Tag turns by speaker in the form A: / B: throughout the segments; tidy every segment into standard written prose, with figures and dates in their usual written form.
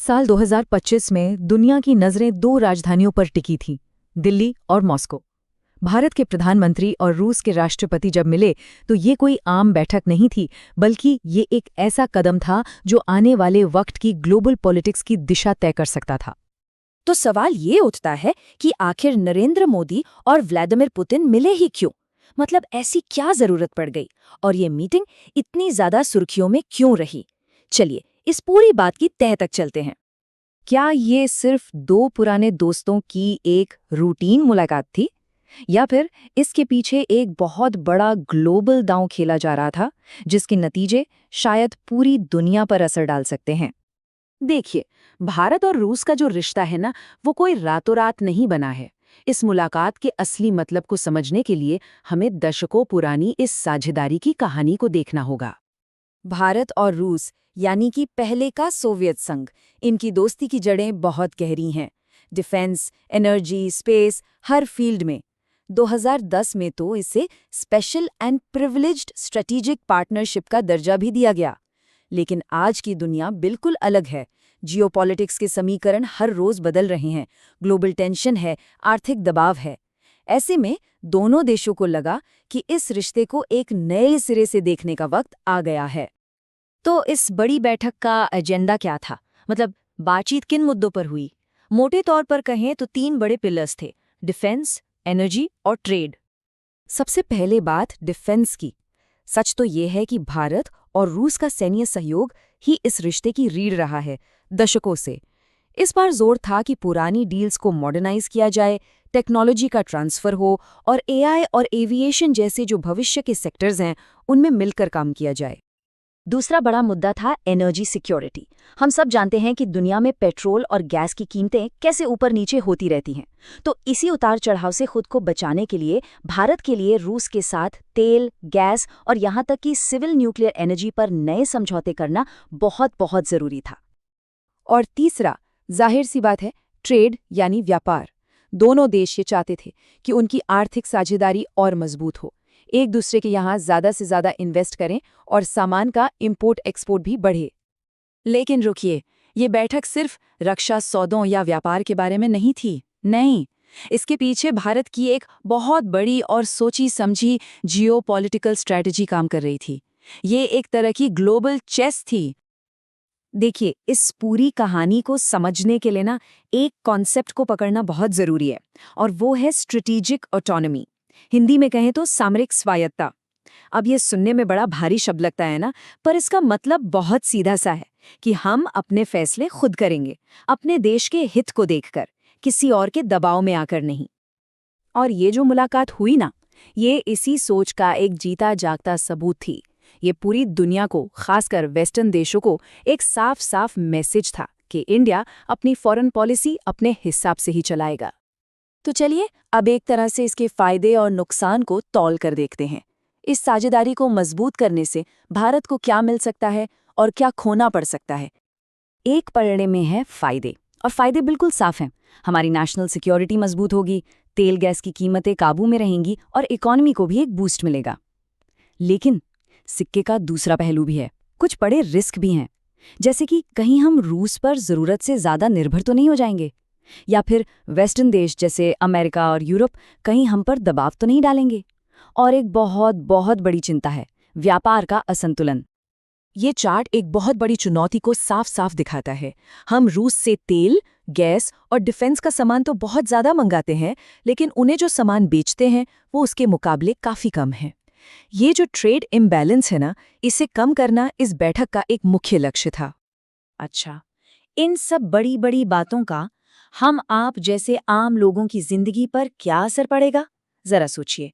A: साल 2025 में दुनिया की नज़रें दो राजधानियों पर टिकी थीं, दिल्ली और मॉस्को। भारत के प्रधानमंत्री और रूस के राष्ट्रपति जब मिले तो ये कोई आम बैठक नहीं थी, बल्कि ये एक ऐसा कदम था जो आने वाले वक्त की ग्लोबल पॉलिटिक्स की दिशा तय कर सकता था।
B: तो सवाल ये उठता है कि आखिर नरेंद्र मोदी और व्लादिमीर पुतिन मिले ही क्यों? मतलब ऐसी क्या जरूरत पड़ गई और ये मीटिंग इतनी ज्यादा सुर्खियों में क्यों रही? चलिए इस पूरी बात की तह तक चलते हैं। क्या ये सिर्फ दो पुराने दोस्तों की एक रूटीन मुलाकात थी, या फिर इसके पीछे एक बहुत बड़ा ग्लोबल दांव खेला जा रहा था जिसके नतीजे शायद पूरी दुनिया पर असर डाल सकते हैं?
C: देखिए, भारत और रूस का जो रिश्ता है ना, वो कोई रातों रात नहीं बना है। इस मुलाकात के असली मतलब को समझने के लिए हमें दशकों पुरानी इस साझेदारी की कहानी को देखना होगा।
B: भारत और रूस यानी कि पहले का सोवियत संघ, इनकी दोस्ती की जड़ें बहुत गहरी हैं। डिफेंस, एनर्जी, स्पेस, हर फील्ड में। 2010 में तो इसे special and privileged strategic partnership का दर्जा भी दिया गया। लेकिन आज की दुनिया बिल्कुल अलग है। जियोपॉलिटिक्स के समीकरण हर रोज बदल रहे हैं, ग्लोबल टेंशन है, आर्थिक दबाव है। ऐसे में दोनों देशों को लगा कि इस रिश्ते को एक नए सिरे से देखने का वक्त आ गया है। तो इस बड़ी बैठक का एजेंडा क्या था? मतलब बातचीत किन मुद्दों पर हुई? मोटे तौर पर कहें तो 3 बड़े पिलर्स थे: डिफेंस, एनर्जी और ट्रेड। सबसे पहले बात डिफेंस की। सच तो ये है कि भारत और रूस का सैन्य सहयोग ही इस रिश्ते की रीढ़ रहा है दशकों से। इस बार जोर था कि पुरानी डील्स को मॉडर्नाइज किया जाए, टेक्नोलॉजी का ट्रांसफर हो और एआई और एविएशन जैसे जो भविष्य के सेक्टर्स हैं उनमें मिलकर काम किया जाए। दूसरा बड़ा मुद्दा था एनर्जी सिक्योरिटी। हम सब जानते हैं कि दुनिया में पेट्रोल और गैस की कीमतें कैसे ऊपर नीचे होती रहती हैं। तो इसी उतार चढ़ाव से खुद को बचाने के लिए भारत के लिए रूस के साथ तेल, गैस और यहाँ तक कि सिविल न्यूक्लियर एनर्जी पर नए समझौते करना बहुत बहुत जरूरी था। और तीसरा, जाहिर सी बात है, ट्रेड यानी व्यापार। दोनों देश ये चाहते थे कि उनकी आर्थिक साझेदारी और मजबूत हो, एक दूसरे के यहाँ ज़्यादा से ज़्यादा इन्वेस्ट करें और सामान का इंपोर्ट एक्सपोर्ट भी बढ़े। लेकिन रुकिए, ये बैठक सिर्फ रक्षा सौदों या व्यापार के बारे में नहीं थी। नहीं, इसके पीछे भारत की एक बहुत बड़ी और सोची समझी जियोपॉलिटिकल स्ट्रैटेजी काम कर रही थी। ये एक तरह की ग्लोबल चेस थी। देखिए, इस पूरी कहानी को समझने के लिए ना एक कॉन्सेप्ट को पकड़ना बहुत ज़रूरी है, और वो है स्ट्रेटेजिक ऑटोनॉमी। हिंदी में कहें तो सामरिक स्वायत्ता। अब ये सुनने में बड़ा भारी शब्द लगता है ना, पर इसका मतलब बहुत सीधा सा है कि हम अपने फैसले खुद करेंगे, अपने देश के हित को देखकर, किसी और के दबाव में आकर नहीं। और ये जो मुलाकात हुई ना, ये इसी सोच का एक जीता जागता सबूत थी। ये पूरी दुनिया को, खासकर वेस्टर्न देशों को, एक साफ साफ मैसेज था कि इंडिया अपनी फॉरेन पॉलिसी अपने हिसाब से ही चलाएगा। तो चलिए अब एक तरह से इसके फायदे और नुकसान को तौल कर देखते हैं। इस साझेदारी को मजबूत करने से भारत को क्या मिल सकता है और क्या खोना पड़ सकता है। एक पलड़े में है फायदे, और फायदे बिल्कुल साफ हैं। हमारी नेशनल सिक्योरिटी मजबूत होगी, तेल गैस की कीमतें काबू में रहेंगी और इकोनॉमी को भी एक बूस्ट मिलेगा। लेकिन सिक्के का दूसरा पहलू भी है, कुछ बड़े रिस्क भी हैं। जैसे कि कहीं हम रूस पर जरूरत से ज्यादा निर्भर तो नहीं हो जाएंगे, या फिर वेस्टर्न देश जैसे अमेरिका और यूरोप कहीं हम पर दबाव तो नहीं डालेंगे। और एक बहुत बहुत बड़ी चिंता है व्यापार का असंतुलन। ये चार्ट एक बहुत बड़ी चुनौती को साफ साफ दिखाता है। हम रूस से तेल, गैस और डिफेंस का सामान तो बहुत ज्यादा मंगाते हैं, लेकिन उन्हें जो सामान बेचते हैं वो उसके मुकाबले काफी कम है। ये जो ट्रेड इम्बैलेंस है ना, इसे कम करना इस बैठक का एक मुख्य लक्ष्य था। अच्छा, इन सब बड़ी बड़ी बातों का हम आप जैसे आम लोगों की जिंदगी पर क्या असर पड़ेगा? जरा सोचिए।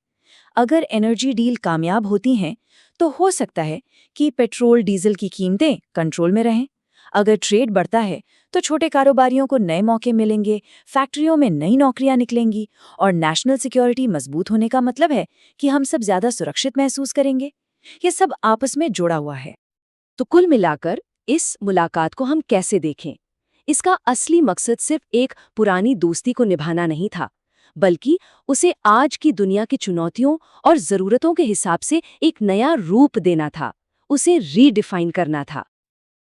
B: अगर एनर्जी डील कामयाब होती हैं तो हो सकता है कि पेट्रोल डीजल की कीमतें कंट्रोल में रहें। अगर ट्रेड बढ़ता है तो छोटे कारोबारियों को नए मौके मिलेंगे, फैक्ट्रियों में नई नौकरियां निकलेंगी, और नेशनल सिक्योरिटी मजबूत होने का मतलब है कि हम सब ज्यादा सुरक्षित महसूस करेंगे। ये सब आपस में जुड़ा हुआ है। तो कुल मिलाकर इस मुलाकात को हम कैसे देखें? इसका असली मकसद सिर्फ एक पुरानी दोस्ती को निभाना नहीं था, बल्कि उसे आज की दुनिया की चुनौतियों और जरूरतों के हिसाब से एक नया रूप देना था, उसे रीडिफाइन करना था।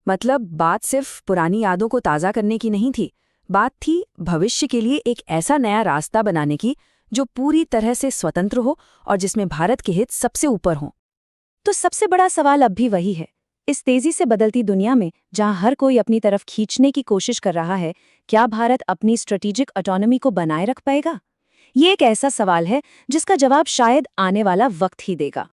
B: मतलब बात सिर्फ पुरानी यादों को ताज़ा करने की नहीं थी, बात थी भविष्य के लिए एक ऐसा नया रास्ता बनाने की जो पूरी तरह से स्वतंत्र हो और जिसमें भारत के हित सबसे ऊपर हों।
C: तो सबसे बड़ा सवाल अब भी वही है, इस तेजी से बदलती दुनिया में जहां हर कोई अपनी तरफ खींचने की कोशिश कर रहा है, क्या भारत अपनी स्ट्रेटेजिक ऑटोनॉमी को बनाए रख पाएगा? ये एक ऐसा सवाल है जिसका जवाब शायद आने वाला वक्त ही देगा।